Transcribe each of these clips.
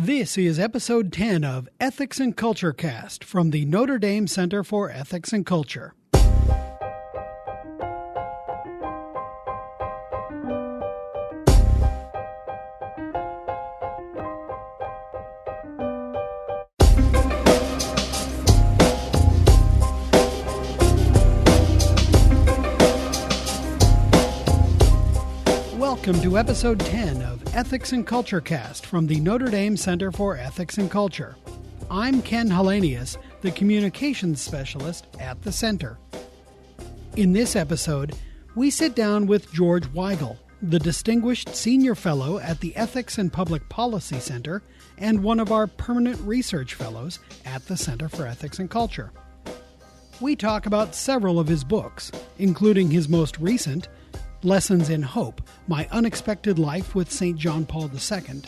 This is episode 10 of Ethics and Culture Cast from the Notre Dame Center for Ethics and Culture. Welcome to episode 10 of Ethics and Culture Cast from the Notre Dame Center for Ethics and Culture. I'm Ken Hallenius, the communications specialist at the center. In this episode, we sit down with George Weigel, the distinguished senior fellow at the Ethics and Public Policy Center and one of our permanent research fellows at the Center for Ethics and Culture. We talk about several of his books, including his most recent, Lessons in Hope, My Unexpected Life with St. John Paul II,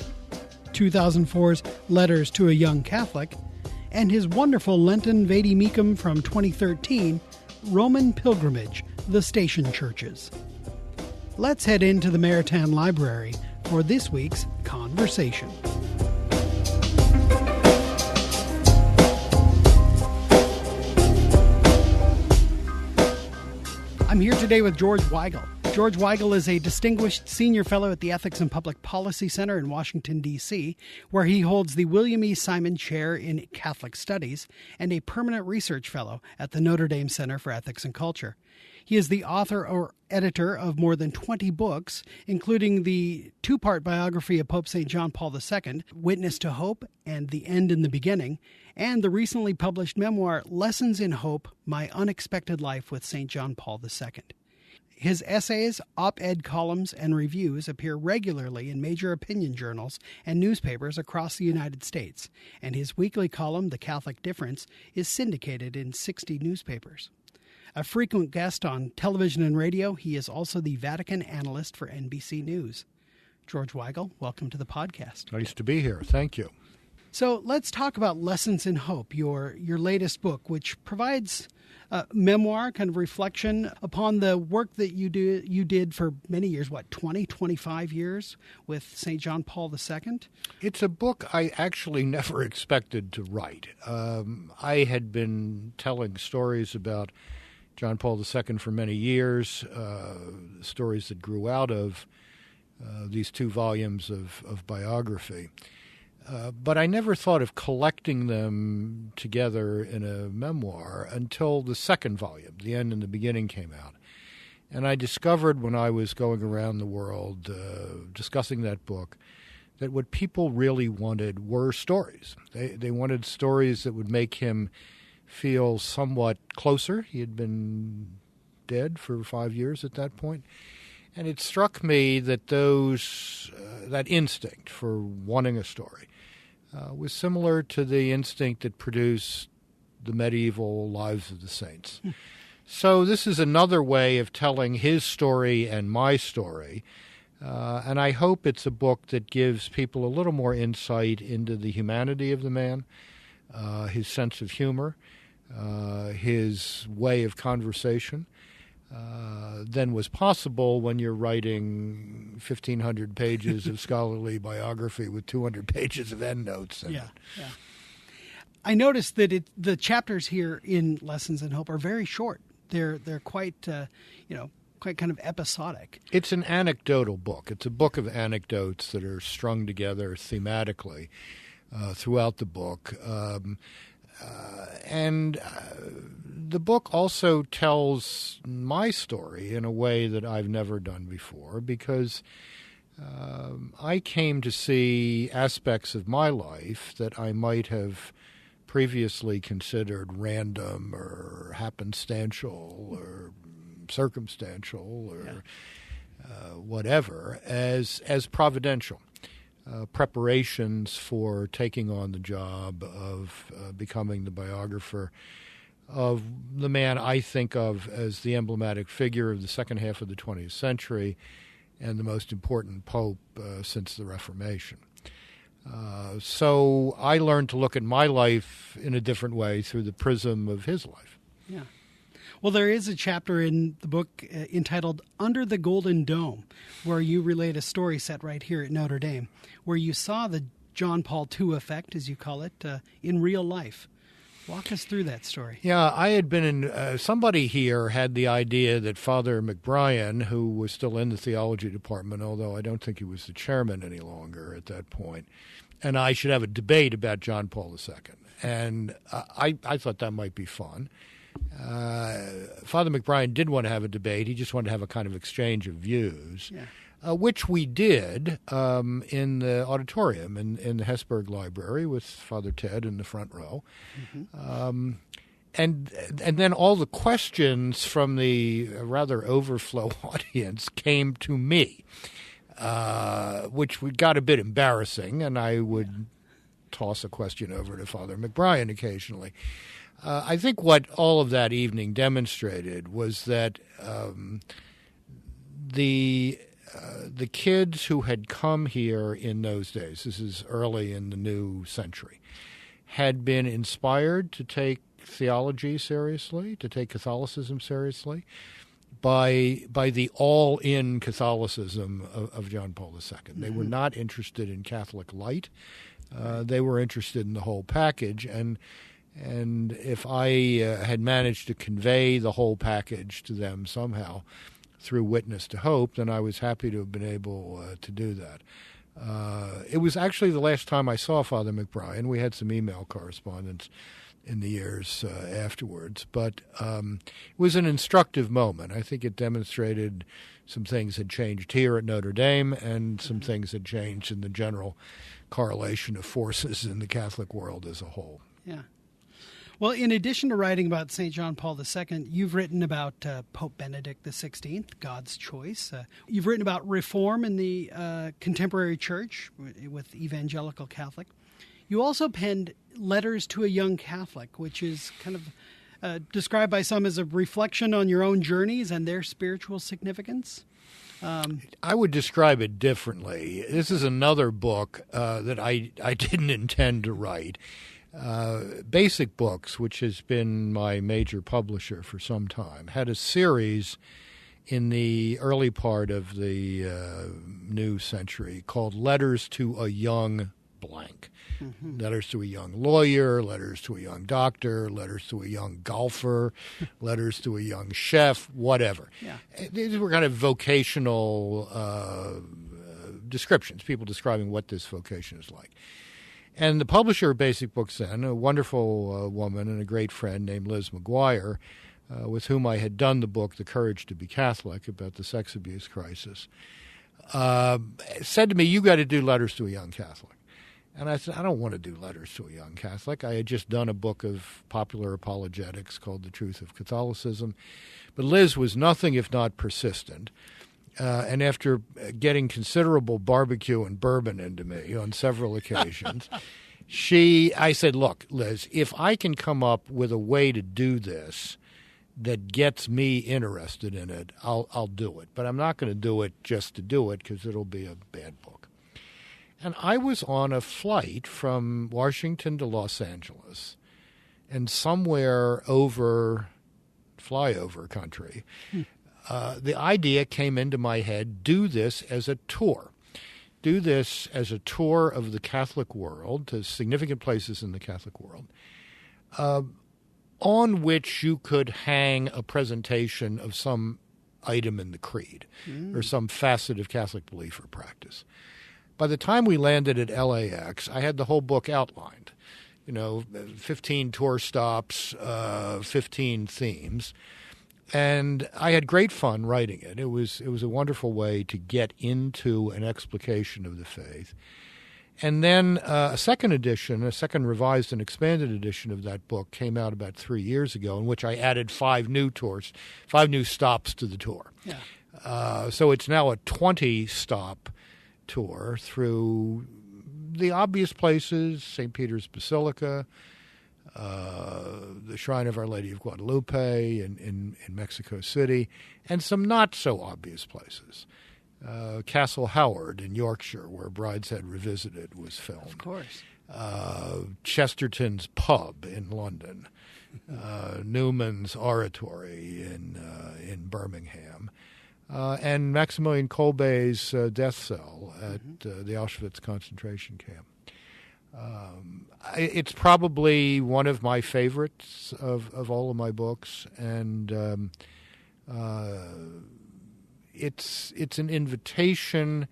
2004's Letters to a Young Catholic, and his wonderful Lenten vademecum from 2013, Roman Pilgrimage, The Station Churches. Let's head into the Maritain Library for this week's conversation. I'm here today with George Weigel. George Weigel is a distinguished senior fellow at the Ethics and Public Policy Center in Washington, D.C., where he holds the William E. Simon Chair in Catholic Studies and a permanent research fellow at the Notre Dame Center for Ethics and Culture. He is the author or editor of more than 20 books, including the two-part biography of Pope St. John Paul II, Witness to Hope and The End in the Beginning, and the recently published memoir, Lessons in Hope, My Unexpected Life with St. John Paul II. His essays, op-ed columns, and reviews appear regularly in major opinion journals and newspapers across the United States, and his weekly column, The Catholic Difference, is syndicated in 60 newspapers. A frequent guest on television and radio, he is also the Vatican analyst for NBC News. George Weigel, welcome to the podcast. Nice to be here. Thank you. So let's talk about Lessons in Hope, your latest book, which provides memoir, kind of reflection upon the work that you did for many years, 25 years with St. John Paul II? It's a book I actually never expected to write. I had been telling stories about John Paul II for many years, stories that grew out of these two volumes of biography. But I never thought of collecting them together in a memoir until the second volume, The End and the Beginning, came out. And I discovered when I was going around the world discussing that book that what people really wanted were stories. They wanted stories that would make him feel somewhat closer. He had been dead for 5 years at that point. And it struck me that that instinct for wanting a story was similar to the instinct that produced the medieval lives of the saints. So this is another way of telling his story and my story. And I hope it's a book that gives people a little more insight into the humanity of the man, his sense of humor, his way of conversation, than was possible when you're writing 1,500 pages of scholarly biography with 200 pages of endnotes. Yeah. I noticed that the chapters here in Lessons in Hope are very short. They're quite quite kind of episodic. It's an anecdotal book. It's a book of anecdotes that are strung together thematically throughout the book. And the book also tells my story in a way that I've never done before, because I came to see aspects of my life that I might have previously considered random or happenstantial or circumstantial or whatever as providential. Preparations for taking on the job of becoming the biographer of the man I think of as the emblematic figure of the second half of the 20th century and the most important pope since the Reformation. So I learned to look at my life in a different way through the prism of his life. Yeah. Well, there is a chapter in the book entitled Under the Golden Dome, where you relate a story set right here at Notre Dame, where you saw the John Paul II effect, as you call it, in real life. Walk us through that story. Yeah, I had been in, somebody here had the idea that Father McBrien, who was still in the theology department, although I don't think he was the chairman any longer at that point, and I should have a debate about John Paul II. And I thought that might be fun. Father McBrien did want to have a debate. He just wanted to have a kind of exchange of views. Yeah. Which we did in the auditorium in the Hesburgh Library with Father Ted in the front row. Mm-hmm. And then all the questions from the rather overflow audience came to me, which got a bit embarrassing, and I would toss a question over to Father McBrien occasionally. I think what all of that evening demonstrated was that the kids who had come here in those days, this is early in the new century, had been inspired to take theology seriously, to take Catholicism seriously, by the all-in Catholicism of John Paul II. Mm-hmm. They were not interested in Catholic light. They were interested in the whole package, and if I had managed to convey the whole package to them somehow through Witness to Hope, then I was happy to have been able to do that. It was actually the last time I saw Father McBrien. We had some email correspondence in the years afterwards, but it was an instructive moment. I think it demonstrated some things had changed here at Notre Dame, and some things had changed in the general correlation of forces in the Catholic world as a whole. Yeah. Well, in addition to writing about St. John Paul II, you've written about Pope Benedict XVI, God's choice. You've written about reform in the contemporary church with Evangelical Catholic. You also penned Letters to a Young Catholic, which is kind of described by some as a reflection on your own journeys and their spiritual significance. I would describe it differently. This is another book that I didn't intend to write. Basic Books, which has been my major publisher for some time, had a series in the early part of the new century called Letters to a Young Blank. Mm-hmm. Letters to a young lawyer, letters to a young doctor, letters to a young golfer, letters to a young chef, whatever. Yeah. These were kind of vocational descriptions, people describing what this vocation is like. And the publisher of Basic Books then, a wonderful woman and a great friend named Liz McGuire, with whom I had done the book The Courage to be Catholic about the sex abuse crisis, said to me, "You got to do Letters to a Young Catholic." And I said, "I don't want to do Letters to a Young Catholic." I had just done a book of popular apologetics called The Truth of Catholicism. But Liz was nothing if not persistent. And after getting considerable barbecue and bourbon into me on several occasions, I said, "Look, Liz, if I can come up with a way to do this that gets me interested in it, I'll do it. But I'm not going to do it just to do it because it'll be a bad book." And I was on a flight from Washington to Los Angeles, and somewhere over flyover country, the idea came into my head, do this as a tour. Do this as a tour of the Catholic world, to significant places in the Catholic world, on which you could hang a presentation of some item in the creed or some facet of Catholic belief or practice. By the time we landed at LAX, I had the whole book outlined. 15 tour stops, 15 themes. And I had great fun writing it. It was a wonderful way to get into an explication of the faith. And then a second revised and expanded edition of that book came out about 3 years ago, in which I added 5 new stops to the tour. Yeah. So it's now a 20-stop tour through the obvious places, St. Peter's Basilica, the Shrine of Our Lady of Guadalupe in Mexico City, and some not-so-obvious places. Castle Howard in Yorkshire, where Brideshead Revisited was filmed. Of course. Chesterton's Pub in London. Newman's Oratory in Birmingham. And Maximilian Kolbe's death cell at the Auschwitz concentration camp. It's probably one of my favorites of all of my books, and it's an invitation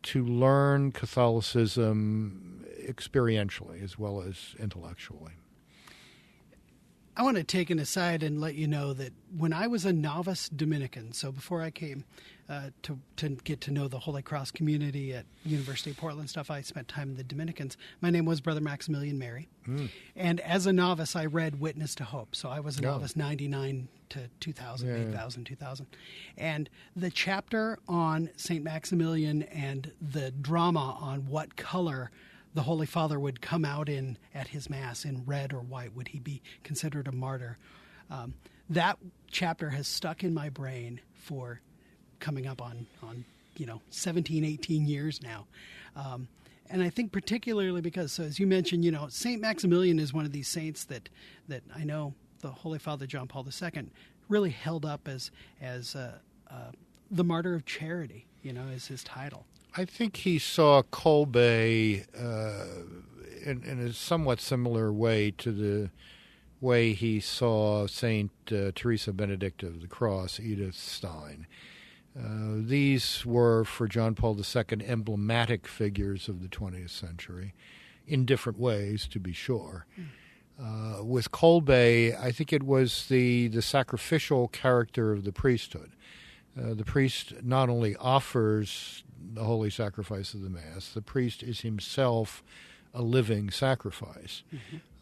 to learn Catholicism experientially as well as intellectually. I want to take an aside and let you know that when I was a novice Dominican, so before I came to get to know the Holy Cross community at University of Portland stuff, I spent time in the Dominicans. My name was Brother Maximilian Mary. And as a novice, I read Witness to Hope. So I was a novice 99 to 2000, 8,000, 2000. And the chapter on St. Maximilian and the drama on what color the Holy Father would come out in at his Mass, in red or white. Would he be considered a martyr? That chapter has stuck in my brain for coming up on 17, 18 years now. And I think particularly because, so as you mentioned, St. Maximilian is one of these saints that I know the Holy Father John Paul II really held up as the martyr of charity, as his title. I think he saw Kolbe in a somewhat similar way to the way he saw St. Teresa Benedict of the Cross, Edith Stein. These were, for John Paul II, emblematic figures of the 20th century, in different ways, to be sure. With Kolbe, I think it was the sacrificial character of the priesthood. The priest not only offers the holy sacrifice of the Mass, the priest is himself a living sacrifice,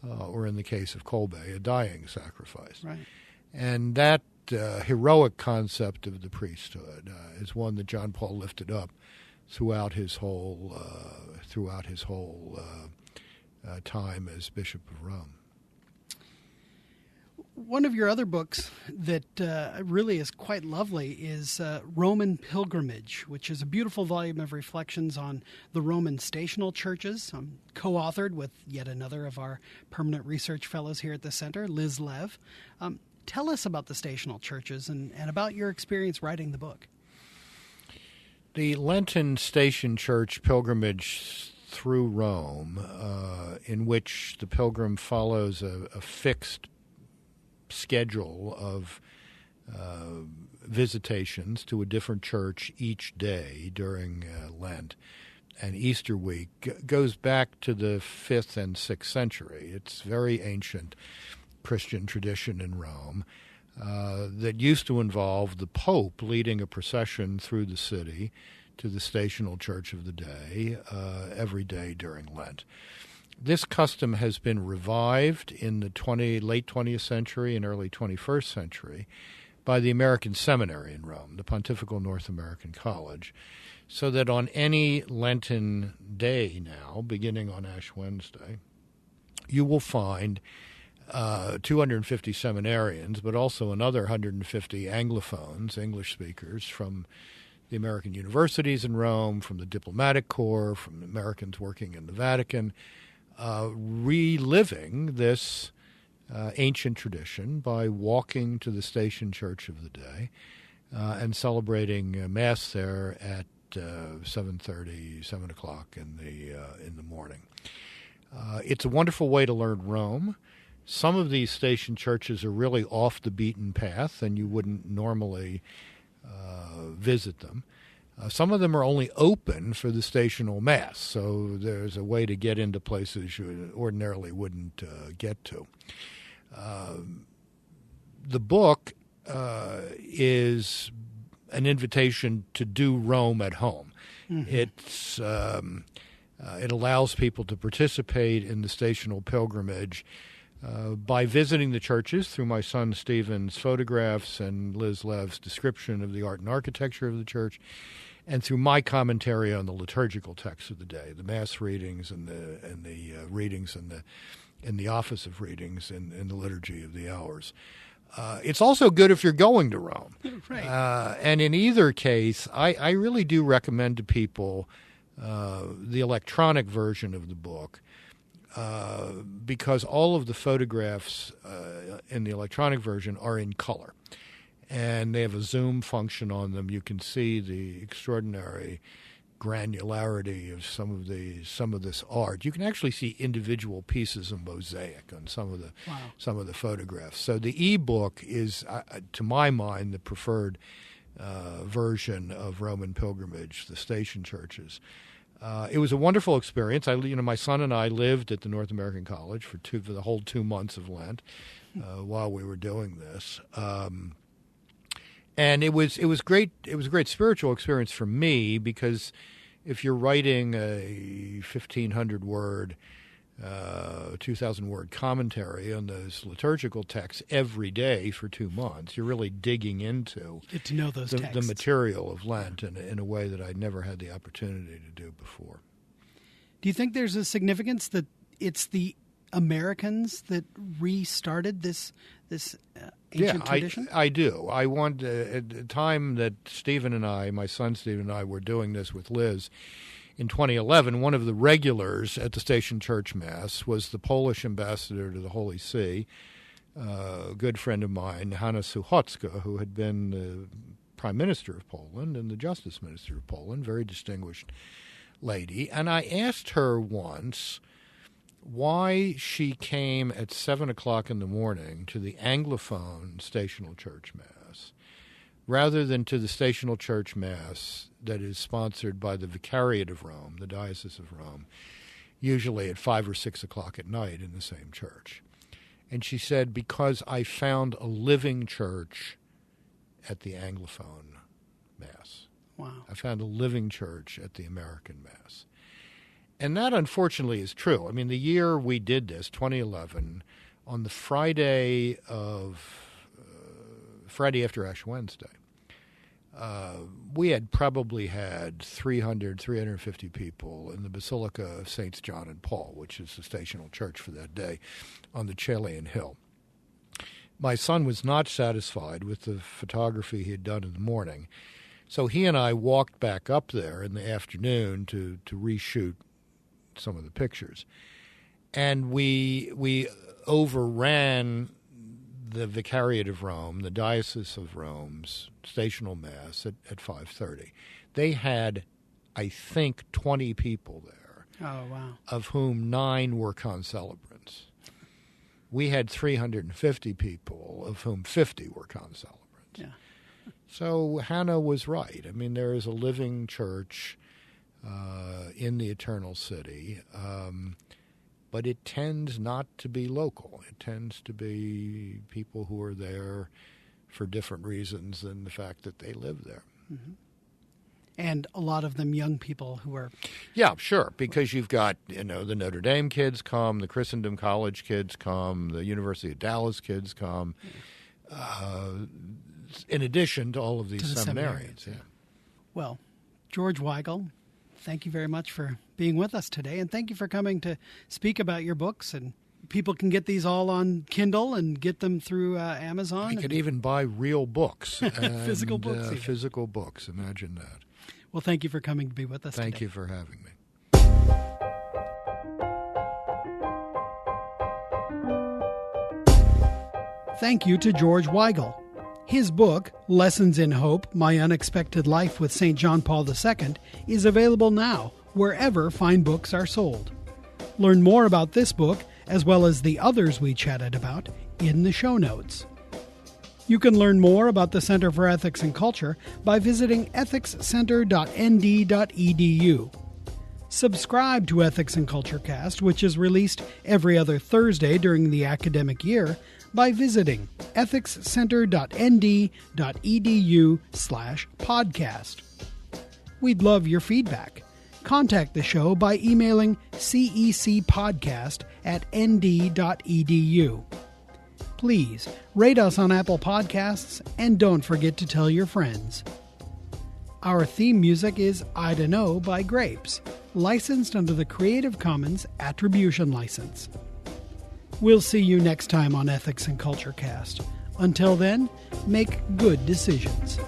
or in the case of Kolbe, a dying sacrifice. Right. And that heroic concept of the priesthood is one that John Paul lifted up throughout his whole time as Bishop of Rome. One of your other books that really is quite lovely is Roman Pilgrimage, which is a beautiful volume of reflections on the Roman stational churches, co-authored with yet another of our permanent research fellows here at the center, Liz Lev. Tell us about the stational churches and about your experience writing the book. The Lenten Station Church pilgrimage through Rome, in which the pilgrim follows a fixed schedule of visitations to a different church each day during Lent and Easter week, goes back to the 5th and 6th century. It's very ancient Christian tradition in Rome that used to involve the Pope leading a procession through the city to the stational church of the day every day during Lent. This custom has been revived in the late 20th century and early 21st century by the American Seminary in Rome, the Pontifical North American College, so that on any Lenten day now, beginning on Ash Wednesday, you will find 250 seminarians, but also another 150 Anglophones, English speakers, from the American universities in Rome, from the diplomatic corps, from Americans working in the Vatican, reliving this ancient tradition by walking to the station church of the day and celebrating Mass there at 7:30, 7 o'clock in the morning. It's a wonderful way to learn Rome. Some of these station churches are really off the beaten path, and you wouldn't normally visit them. Some of them are only open for the stational Mass, so there's a way to get into places you ordinarily wouldn't get to. The book is an invitation to do Rome at home. Mm-hmm. It allows people to participate in the stational pilgrimage by visiting the churches through my son Stephen's photographs and Liz Lev's description of the art and architecture of the church, and through my commentary on the liturgical texts of the day, the Mass readings and the readings in the office of readings in the liturgy of the hours. It's also good if you're going to Rome. Right. And in either case, I really do recommend to people the electronic version of the book, because all of the photographs in the electronic version are in color. And they have a zoom function on them. You can see the extraordinary granularity of some of this art. You can actually see individual pieces of mosaic on some of the photographs. So the ebook is, to my mind, the preferred version of Roman pilgrimage, the station churches. It was a wonderful experience. My son and I lived at the North American College for the whole 2 months of Lent while we were doing this. And it was great. It was a great spiritual experience for me, because if you're writing a 1,500-word, 2,000-word commentary on those liturgical texts every day for 2 months, you're really digging into get to know those texts. The material of Lent in a way that I'd never had the opportunity to do before. Do you think there's a significance that it's the Americans that restarted this ancient tradition? I do. I want at the time that my son Stephen and I were doing this with Liz in 2011, one of the regulars at the Station Church Mass was the Polish ambassador to the Holy See, a good friend of mine, Hanna Suchocka, who had been the Prime Minister of Poland and the Justice Minister of Poland, very distinguished lady. And I asked her once why she came at 7 o'clock in the morning to the Anglophone Stational Church Mass rather than to the Stational Church Mass that is sponsored by the Vicariate of Rome, the Diocese of Rome, usually at 5 or 6 o'clock at night in the same church. And she said, because I found a living church at the Anglophone Mass. Wow. I found a living church at the American Mass. And that, unfortunately, is true. I mean, the year we did this, 2011, on the Friday after Ash Wednesday, we had probably had 350 people in the Basilica of Saints John and Paul, which is the stational church for that day, on the Chalian Hill. My son was not satisfied with the photography he had done in the morning, so he and I walked back up there in the afternoon to reshoot some of the pictures. And we overran the Vicariate of Rome, the Diocese of Rome's stational mass at 5:30. They had, I think, 20 people there. Oh, wow. Of whom 9 were concelebrants. We had 350 people, of whom 50 were concelebrants. Yeah. So Hannah was right. I mean, there is a living church in the Eternal City, but it tends not to be local. It tends to be people who are there for different reasons than the fact that they live there. Mm-hmm. And a lot of them young people who are... Yeah, sure, because you've got, the Notre Dame kids come, the Christendom College kids come, the University of Dallas kids come, in addition to all of these seminarians. Yeah. Well, George Weigel, thank you very much for being with us today, and thank you for coming to speak about your books. And people can get these all on Kindle and get them through Amazon. You could even buy real books. Physical books. Physical books. Imagine that. Well, thank you for coming to be with us today. Thank you for having me. Thank you to George Weigel. His book, Lessons in Hope, My Unexpected Life with St. John Paul II, is available now wherever fine books are sold. Learn more about this book, as well as the others we chatted about, in the show notes. You can learn more about the Center for Ethics and Culture by visiting ethicscenter.nd.edu. Subscribe to Ethics and Culture Cast, which is released every other Thursday during the academic year, by visiting ethicscenter.nd.edu/podcast. We'd love your feedback. Contact the show by emailing cecpodcast@nd.edu. Please rate us on Apple Podcasts and don't forget to tell your friends. Our theme music is I Dunno by Grapes, licensed under the Creative Commons Attribution License. We'll see you next time on Ethics and Culture Cast. Until then, make good decisions.